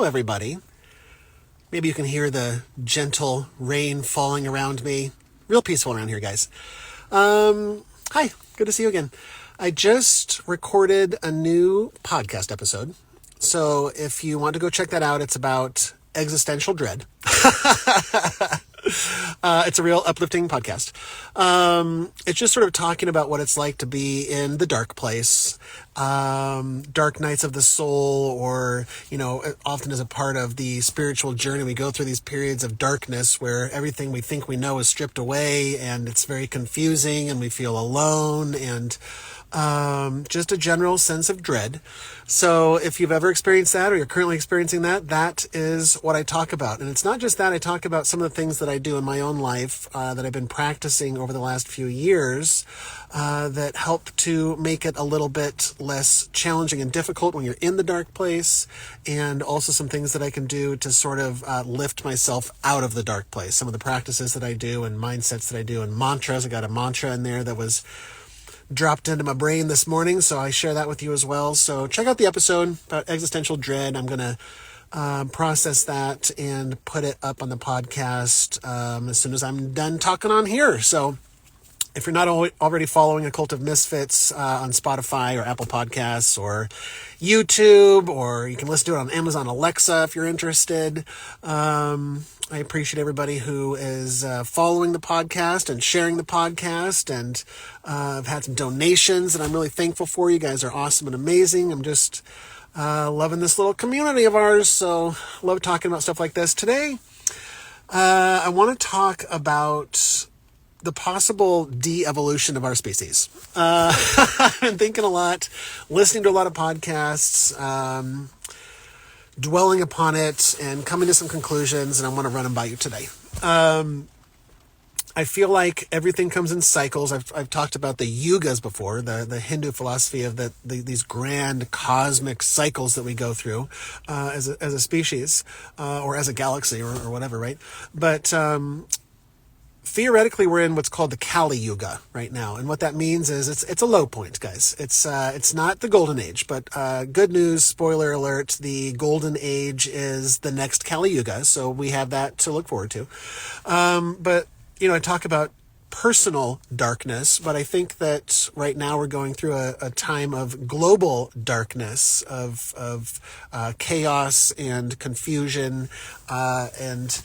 everybody. Maybe you can hear the gentle rain falling around me. Real peaceful around here, guys. Hi, good to see you again. I just recorded a new podcast episode. So if you want to go check that out, it's about existential dread. It's a real uplifting podcast. It's just sort of talking about what it's like to be in the dark place, dark nights of the soul, or, often as a part of the spiritual journey, we go through these periods of darkness where everything we think we know is stripped away and it's very confusing and we feel alone and just a general sense of dread. So if you've ever experienced that or you're currently experiencing that, that is what I talk about. And it's not just that. I talk about some of the things that I do in my own life that I've been practicing over the last few years that help to make it a little bit less challenging and difficult when you're in the dark place, and also some things that I can do to sort of lift myself out of the dark place. Some of the practices that I do and mindsets that I do and mantras. I got a mantra in there that was dropped into my brain this morning, so I share that with you as well. So check out the episode about existential dread. I'm going to process that and put it up on the podcast as soon as I'm done talking on here. So if you're not already following a Cult of Misfits on Spotify or Apple Podcasts or YouTube, or you can listen to it on Amazon Alexa if you're interested. I appreciate everybody who is following the podcast and sharing the podcast, and I've had some donations that I'm really thankful for. You guys are awesome and amazing. I'm just loving this little community of ours, so love talking about stuff like this. Today, I want to talk about the possible de-evolution of our species. I've been thinking a lot, listening to a lot of podcasts, dwelling upon it and coming to some conclusions, and I want to run them by you today. I feel like everything comes in cycles. I've talked about the yugas before, the Hindu philosophy of these grand cosmic cycles that we go through as a species or as a galaxy or whatever, right? But theoretically, we're in what's called the Kali Yuga right now, and what that means is it's a low point, guys. It's not the golden age, but good news, spoiler alert: the golden age is the next Kali Yuga, so we have that to look forward to. But I talk about personal darkness, but I think that right now we're going through a time of global darkness, of chaos and confusion, and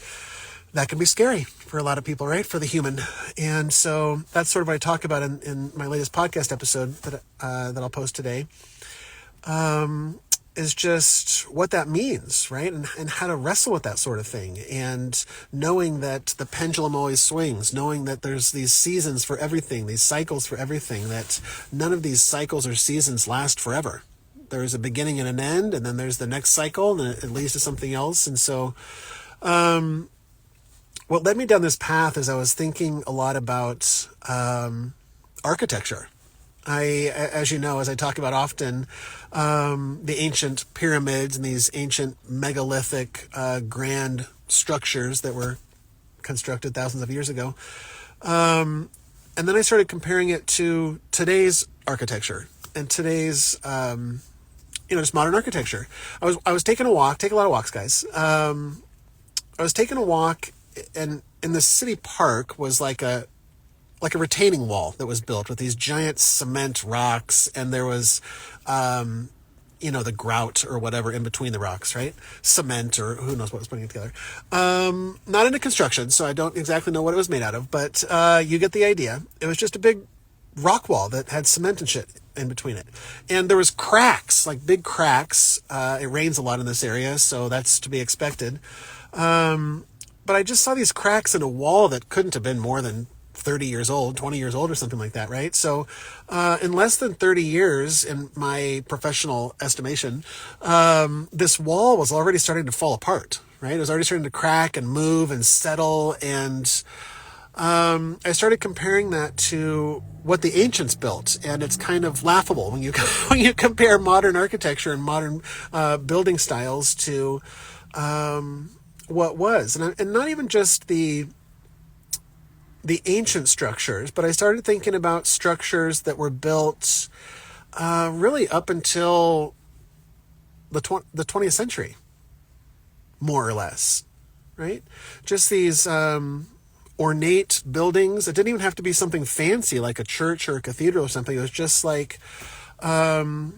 that can be scary for a lot of people, right? For the human. And so that's sort of what I talk about in my latest podcast episode that I'll post today, is just what that means, right? And how to wrestle with that sort of thing. And knowing that the pendulum always swings, knowing that there's these seasons for everything, these cycles for everything, that none of these cycles or seasons last forever. There's a beginning and an end, and then there's the next cycle, and it leads to something else. And so, what led me down this path is I was thinking a lot about architecture. As you know, as I talk about often, the ancient pyramids and these ancient megalithic grand structures that were constructed thousands of years ago. And then I started comparing it to today's architecture and today's, just modern architecture. I was taking a walk, take a lot of walks, guys. I was taking a walk, and in the city park was like a retaining wall that was built with these giant cement rocks, and there was, the grout or whatever in between the rocks, right? Cement, or who knows what was putting it together. Not into construction, so I don't exactly know what it was made out of, but you get the idea. It was just a big rock wall that had cement and shit in between it. And there was cracks, like big cracks. It rains a lot in this area, so that's to be expected. But I just saw these cracks in a wall that couldn't have been more than 30 years old, 20 years old or something like that, right? So in less than 30 years, in my professional estimation, this wall was already starting to fall apart, right? It was already starting to crack and move and settle. And I started comparing that to what the ancients built. And it's kind of laughable when you when you compare modern architecture and modern building styles to what was. And not even just the ancient structures, but I started thinking about structures that were built really up until the 20th century. more or less, right? Just these ornate buildings. It didn't even have to be something fancy like a church or a cathedral or something. It was just like, the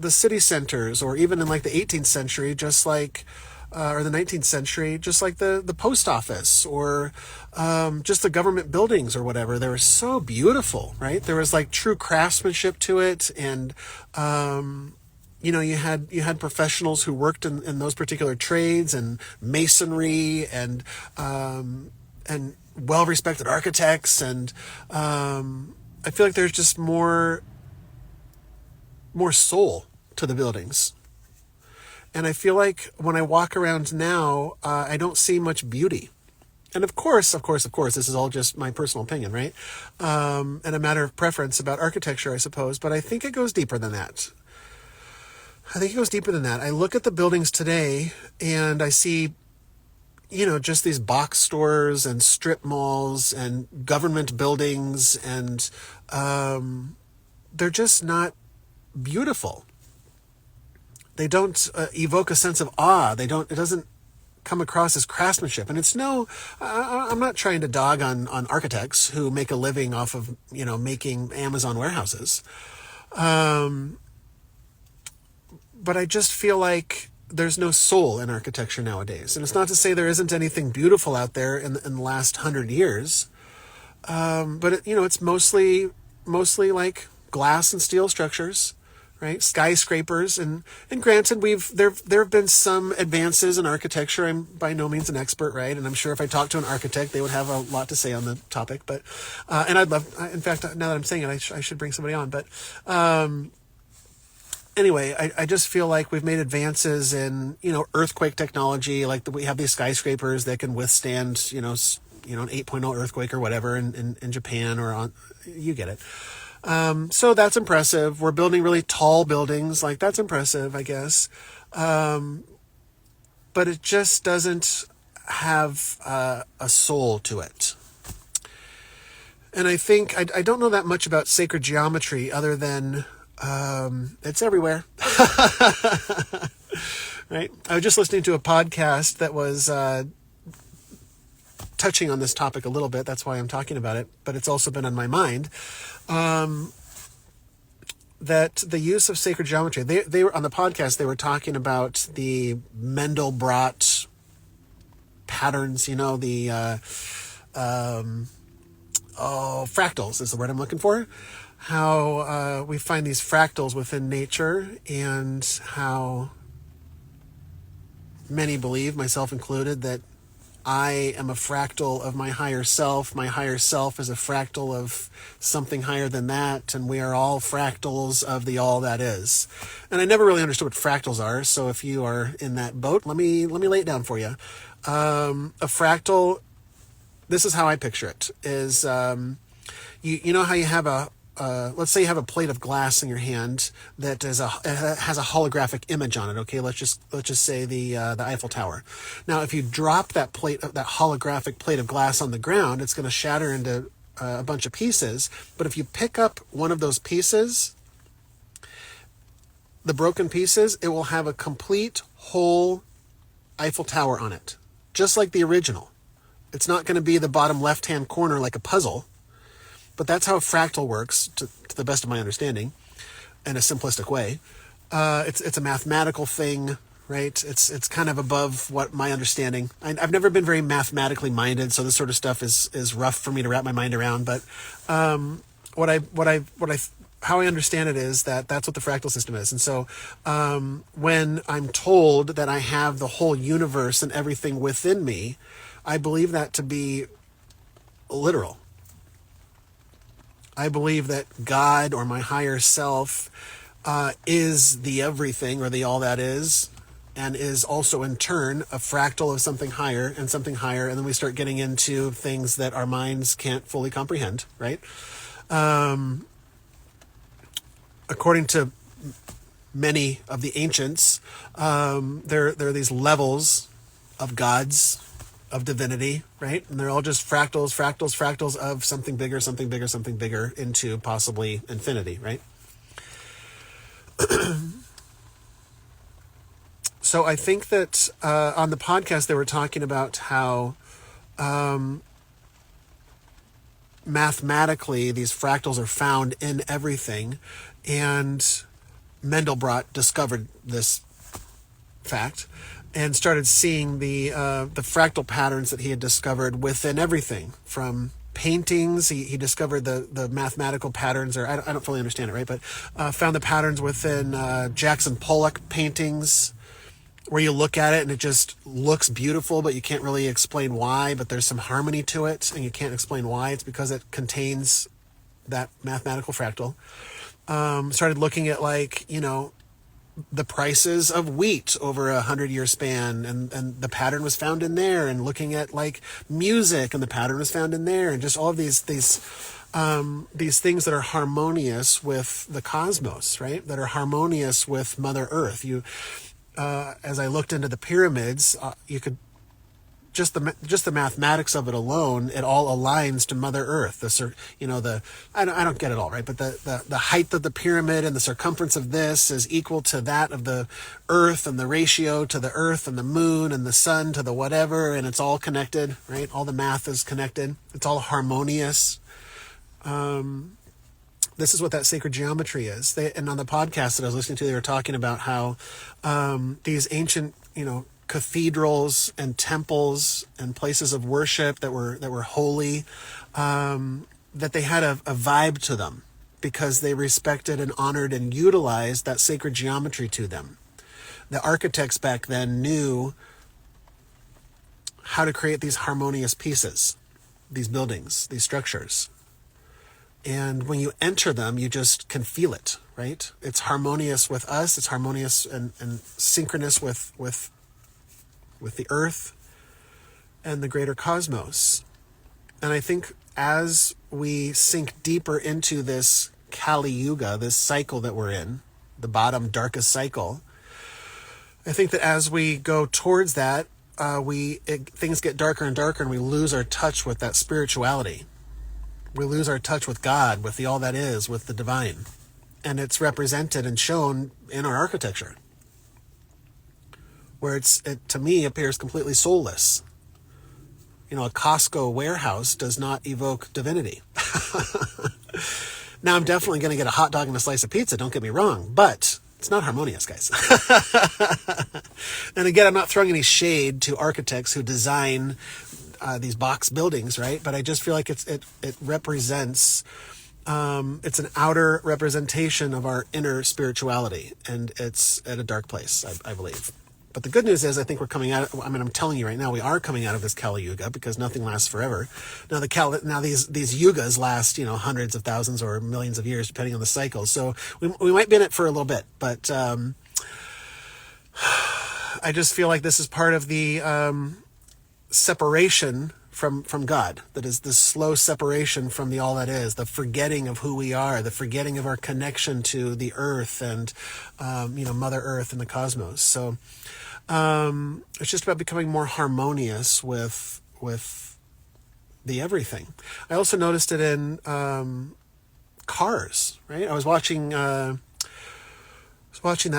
city centers, or even in like the 18th century, just like, or the 19th century, just like the post office, or just the government buildings or whatever. They were so beautiful, right? There was like true craftsmanship to it. And, you had professionals who worked in those particular trades, and masonry, and well-respected architects. And I feel like there's just more soul to the buildings. And I feel like when I walk around now, I don't see much beauty. And of course, this is all just my personal opinion, right? And a matter of preference about architecture, I suppose. But I think it goes deeper than that. I look at the buildings today and I see, just these box stores and strip malls and government buildings, and they're just not beautiful. They don't evoke a sense of awe. It doesn't come across as craftsmanship. And I'm not trying to dog on architects who make a living off of, making Amazon warehouses. But I just feel like there's no soul in architecture nowadays. And it's not to say there isn't anything beautiful out there in the last 100 years. But it's mostly like glass and steel structures, right? Skyscrapers. And granted, there have been some advances in architecture. I'm by no means an expert, right? And I'm sure if I talked to an architect, they would have a lot to say on the topic. But, and in fact, now that I'm saying it, I should bring somebody on. But, anyway, I just feel like we've made advances in, earthquake technology. Like we have these skyscrapers that can withstand, an 8.0 earthquake or whatever in Japan, you get it. So that's impressive. We're building really tall buildings. Like that's impressive, I guess. But it just doesn't have a soul to it. And I think, I don't know that much about sacred geometry other than it's everywhere. Right? I was just listening to a podcast that was touching on this topic a little bit. That's why I'm talking about it. But it's also been on my mind. That the use of sacred geometry, they were on the podcast, they were talking about the Mandelbrot patterns, fractals is the word I'm looking for. How we find these fractals within nature, and how many believe, myself included, that I am a fractal of my higher self. My higher self is a fractal of something higher than that, and we are all fractals of the all that is. And I never really understood what fractals are, so if you are in that boat, let me lay it down for you. A fractal, this is how I picture it, is you know how you have let's say you have a plate of glass in your hand that has a holographic image on it. Okay, let's just say the Eiffel Tower. Now, if you drop that holographic plate of glass on the ground, it's going to shatter into a bunch of pieces. But if you pick up one of those pieces, the broken pieces, it will have a complete whole Eiffel Tower on it, just like the original. It's not going to be the bottom left-hand corner like a puzzle. But that's how a fractal works, to the best of my understanding, in a simplistic way. It's a mathematical thing, right? It's kind of above what my understanding. I've never been very mathematically minded, so this sort of stuff is rough for me to wrap my mind around. But how I understand it is that that's what the fractal system is. And so when I'm told that I have the whole universe and everything within me, I believe that to be literal. I believe that God, or my higher self, is the everything, or the all that is, and is also in turn a fractal of something higher and something higher, and then we start getting into things that our minds can't fully comprehend, right? According to many of the ancients, there are these levels of gods, of divinity, right? And they're all just fractals of something bigger, into possibly infinity, right? So So I think that on the podcast they were talking about how mathematically these fractals are found in everything, and Mendelbrot discovered this fact and started seeing the fractal patterns that he had discovered within everything from paintings. He discovered the mathematical patterns, or I don't fully understand it, right? But found the patterns within Jackson Pollock paintings, where you look at it and it just looks beautiful, but you can't really explain why, but there's some harmony to it and you can't explain why. It's because it contains that mathematical fractal. Started looking at, like, you know, the prices of wheat over 100-year span, and the pattern was found in there, and looking at, like, music, and the pattern was found in there, and just all of these things that are harmonious with the cosmos, right? That are harmonious with Mother Earth. As I looked into the pyramids, you could just the mathematics of it alone, it all aligns to Mother Earth. I don't get it all right, but the height of the pyramid and the circumference of this is equal to that of the Earth, and the ratio to the Earth and the moon and the sun to the whatever, and it's all connected, right? All the math is connected. It's all harmonious. This is what that sacred geometry is. And on the podcast that I was listening to, they were talking about how these ancient, cathedrals and temples and places of worship that were holy, that they had a vibe to them because they respected and honored and utilized that sacred geometry to them. The architects back then knew how to create these harmonious pieces, these buildings, these structures. And when you enter them, you just can feel it, right? It's harmonious with us. It's harmonious and synchronous with the earth and the greater cosmos. And I think as we sink deeper into this Kali Yuga, this cycle that we're in, the bottom darkest cycle, I think that as we go towards that, things get darker and darker, and we lose our touch with that spirituality. We lose our touch with God, with the all that is, with the divine. And it's represented and shown in our architecture, where it to me appears completely soulless. A Costco warehouse does not evoke divinity. Now, I'm definitely going to get a hot dog and a slice of pizza, don't get me wrong, but it's not harmonious, guys. And again, I'm not throwing any shade to architects who design these box buildings, right? But I just feel like it represents, it's an outer representation of our inner spirituality, and it's at a dark place, I believe. But the good news is, I think we're coming out. I'm telling you right now, we are coming out of this Kali Yuga, because nothing lasts forever. Now these yugas last, hundreds of thousands or millions of years, depending on the cycle. So we might be in it for a little bit, but I just feel like this is part of the separation from God. That is the slow separation from the all that is, the forgetting of who we are, the forgetting of our connection to the earth and Mother Earth and the cosmos. So it's just about becoming more harmonious with the everything. I also noticed it in cars, right? I was watching that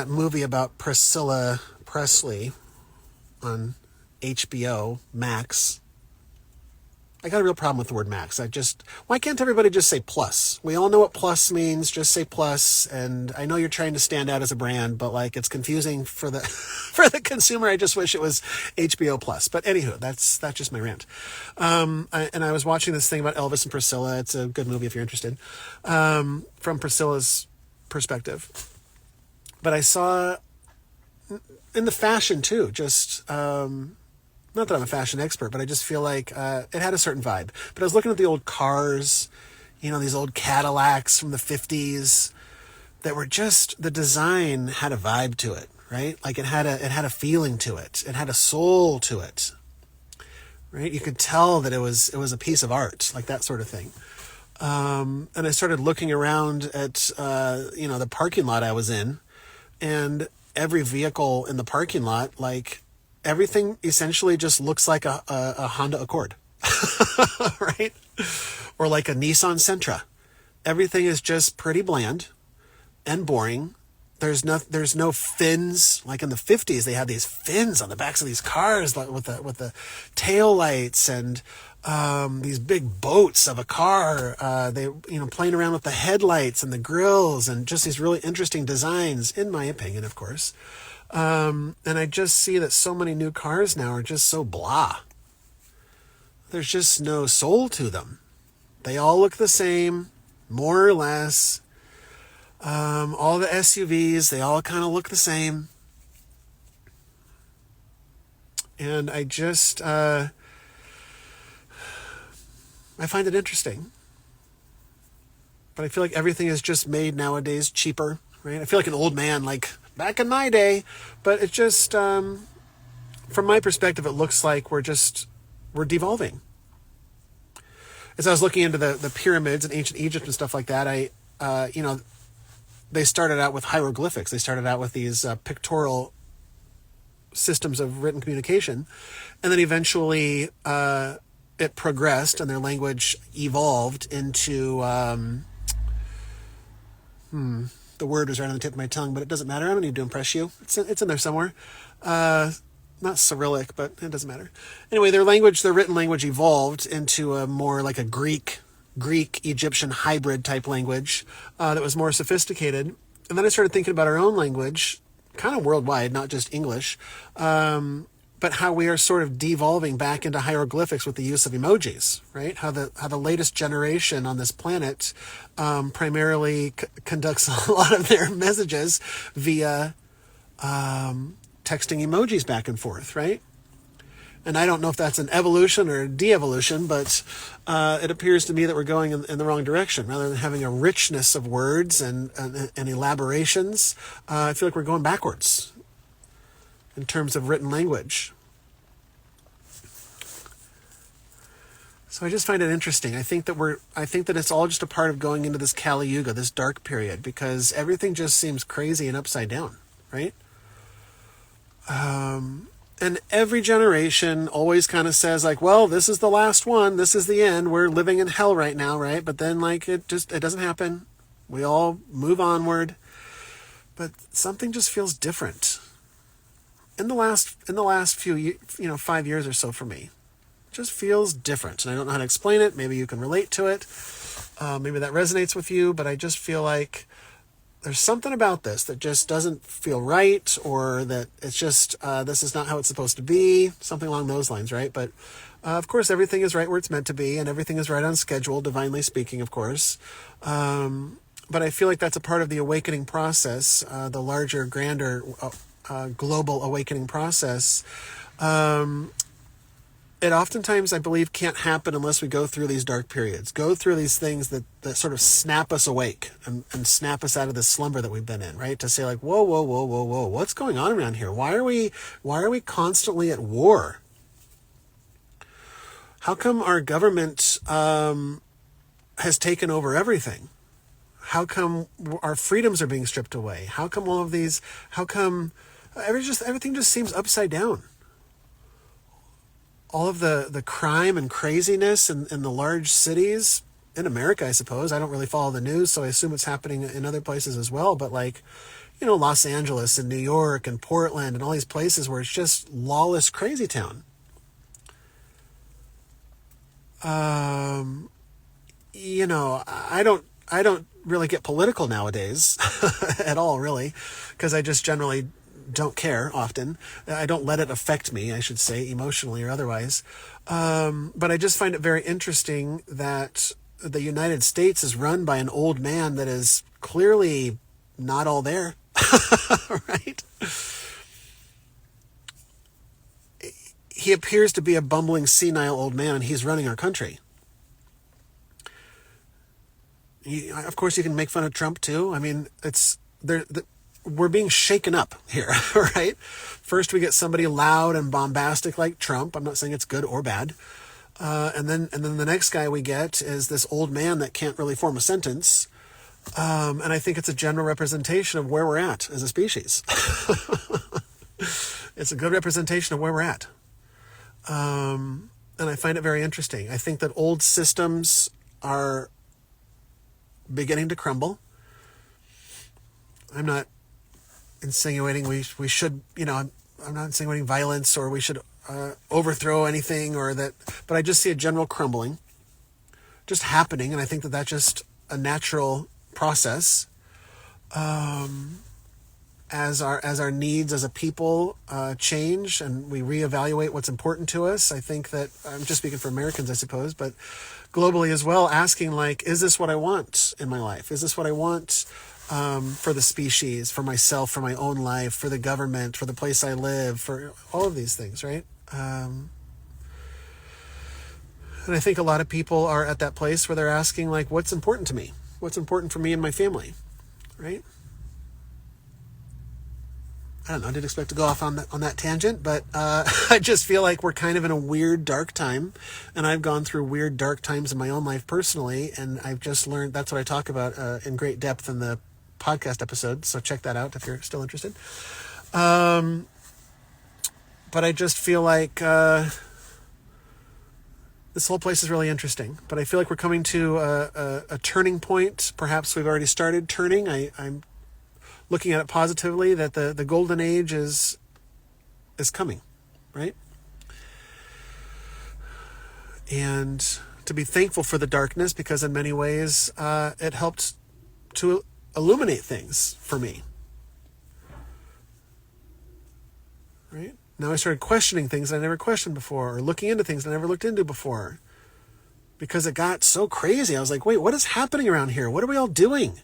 movie about Priscilla Presley on HBO Max. I got a real problem with the word Max. Why can't everybody just say plus? We all know what plus means. Just say plus. And I know you're trying to stand out as a brand, but it's confusing for the for the consumer. I just wish it was HBO Plus. But anywho, that's just my rant. And I was watching this thing about Elvis and Priscilla. It's a good movie if you're interested, from Priscilla's perspective. But I saw in the fashion too, just not that I'm a fashion expert, but I just feel like it had a certain vibe. But I was looking at the old cars, these old Cadillacs from the 50s that were just, the design had a vibe to it, right? Like it had a feeling to it. It had a soul to it, right? You could tell that it was a piece of art, like that sort of thing. And I started looking around at, the parking lot I was in, and every vehicle in the parking lot, everything essentially just looks like a Honda Accord, right? Or like a Nissan Sentra. Everything is just pretty bland and boring There's no fins. Like in the 50s, they had these fins on the backs of these cars, like with the tail lights, and these big boats of a car. They, playing around with the headlights and the grills, and just these really interesting designs, in my opinion, of course. And I just see that so many new cars now are just so blah. There's just no soul to them. They all look the same, more or less. All the SUVs, they all kind of look the same. And I just, I find it interesting. But I feel like everything is just made nowadays cheaper, right? I feel like an old man, like back in my day. But it just, from my perspective, it looks like we're devolving. As I was looking into the pyramids in ancient Egypt and stuff like that, they started out with hieroglyphics. They started out with these pictorial systems of written communication. And then eventually it progressed and their language evolved into... the word was right on the tip of my tongue, but it doesn't matter. I don't need to impress you. It's in there somewhere. Not Cyrillic, but it doesn't matter. Anyway, their written language evolved into a more like a Greek Egyptian hybrid type language that was more sophisticated. And then I started thinking about our own language, kind of worldwide, not just English, but how we are sort of devolving back into hieroglyphics with the use of emojis, right? How the latest generation on this planet primarily conducts a lot of their messages via texting emojis back and forth, right? And I don't know if that's an evolution or a de-evolution, but it appears to me that we're going in the wrong direction. Rather than having a richness of words and elaborations, I feel like we're going backwards in terms of written language. So I just find it interesting. I think that it's all just a part of going into this Kali Yuga, this dark period, because everything just seems crazy and upside down, right? And every generation always kind of says like, well, this is the last one. This is the end. We're living in hell right now, right? But then like it doesn't happen. We all move onward. But something just feels different. In the last few 5 years or so for me, it just feels different. And I don't know how to explain it. Maybe you can relate to it. Maybe that resonates with you, but I just feel like there's something about this that just doesn't feel right, or that it's just, this is not how it's supposed to be, something along those lines, right? But of course, everything is right where it's meant to be, and everything is right on schedule, divinely speaking, of course. But I feel like that's a part of the awakening process, the larger, grander, global awakening process. It oftentimes, I believe, can't happen unless we go through these dark periods, go through these things that sort of snap us awake and snap us out of this slumber that we've been in, right? To say like, whoa, what's going on around here? Why are we constantly at war? How come our government has taken over everything? How come our freedoms are being stripped away? How come everything just seems upside down? All of the crime and craziness in the large cities, in America, I suppose. I don't really follow the news, so I assume it's happening in other places as well. But like, Los Angeles and New York and Portland and all these places where it's just lawless crazy town. I don't really get political nowadays at all, really, because I just generally don't care often. I don't let it affect me, I should say, emotionally or otherwise. But I just find it very interesting that the United States is run by an old man that is clearly not all there, right? He appears to be a bumbling, senile old man, and he's running our country. Of course, you can make fun of Trump, too. I mean, we're being shaken up here, right? First, we get somebody loud and bombastic like Trump. I'm not saying it's good or bad. And then the next guy we get is this old man that can't really form a sentence. And I think it's a general representation of where we're at as a species. It's a good representation of where we're at. And I find it very interesting. I think that old systems are beginning to crumble. I'm not insinuating we should, I'm not insinuating violence or we should overthrow anything or that, but I just see a general crumbling just happening. And I think that that's just a natural process. As our needs as a people change and we reevaluate what's important to us, I think that, I'm just speaking for Americans, I suppose, but globally as well, asking like, is this what I want in my life? Is this what I want for the species, for myself, for my own life, for the government, for the place I live, for all of these things, right? And I think a lot of people are at that place where they're asking like, what's important to me? What's important for me and my family, right? I don't know, I didn't expect to go off on that tangent, but I just feel like we're kind of in a weird, dark time, and I've gone through weird, dark times in my own life personally, and I've just learned, that's what I talk about in great depth in the podcast episode, so check that out if you're still interested. But I just feel like this whole place is really interesting, but I feel like we're coming to a turning point. Perhaps we've already started turning. I'm looking at it positively, that the golden age is coming, right? And to be thankful for the darkness, because in many ways it helped to illuminate things for me, right? Now I started questioning things I never questioned before, or looking into things I never looked into before, because it got so crazy. I was like, wait, what is happening around here? What are we all doing?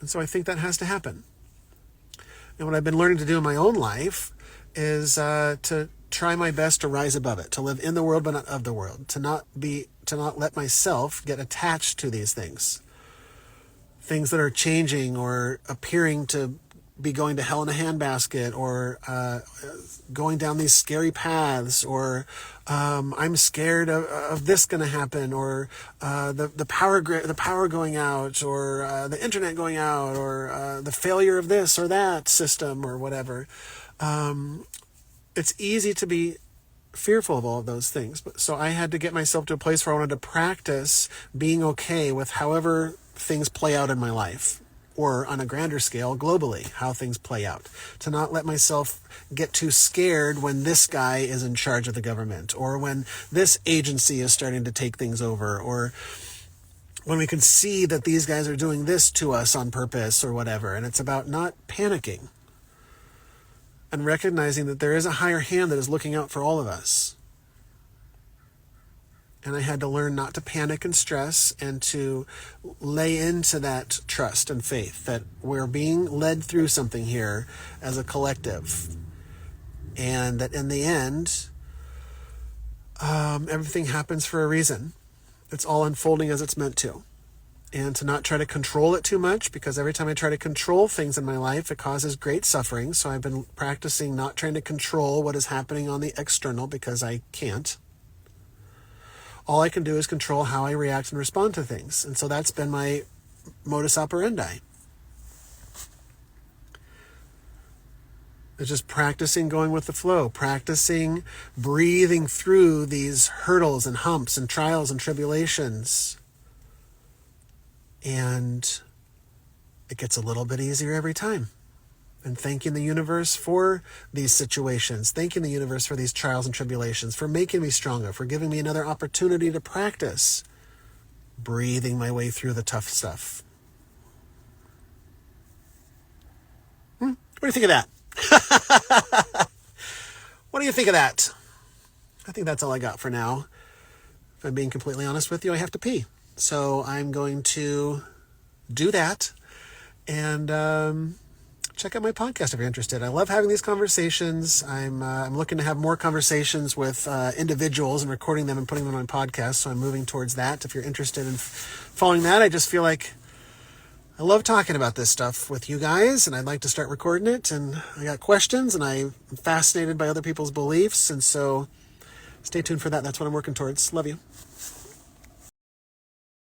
And so I think that has to happen. And what I've been learning to do in my own life is to try my best to rise above it, to live in the world but not of the world, to not let myself get attached to these things that are changing or appearing to be going to hell in a handbasket, or going down these scary paths, or I'm scared of this going to happen, or the power going out, or the internet going out, or the failure of this or that system or whatever. It's easy to be fearful of all of those things. So I had to get myself to a place where I wanted to practice being okay with however things play out in my life, or on a grander scale, globally, how things play out. To not let myself get too scared when this guy is in charge of the government, or when this agency is starting to take things over, or when we can see that these guys are doing this to us on purpose or whatever. And it's about not panicking and recognizing that there is a higher hand that is looking out for all of us. And I had to learn not to panic and stress, and to lay into that trust and faith that we're being led through something here as a collective. And that in the end, everything happens for a reason. It's all unfolding as it's meant to. And to not try to control it too much, because every time I try to control things in my life, it causes great suffering. So I've been practicing not trying to control what is happening on the external, because I can't. All I can do is control how I react and respond to things. And so that's been my modus operandi. It's just practicing going with the flow, practicing breathing through these hurdles and humps and trials and tribulations. And it gets a little bit easier every time. And thanking the universe for these situations, thanking the universe for these trials and tribulations, for making me stronger, for giving me another opportunity to practice breathing my way through the tough stuff. What do you think of that? What do you think of that? I think that's all I got for now. If I'm being completely honest with you, I have to pee. So I'm going to do that. And check out my podcast if you're interested. I love having these conversations. I'm looking to have more conversations with individuals and recording them and putting them on my podcast. So I'm moving towards that. If you're interested in following that, I just feel like I love talking about this stuff with you guys, and I'd like to start recording it. And I got questions, and I'm fascinated by other people's beliefs. And so stay tuned for that. That's what I'm working towards. Love you.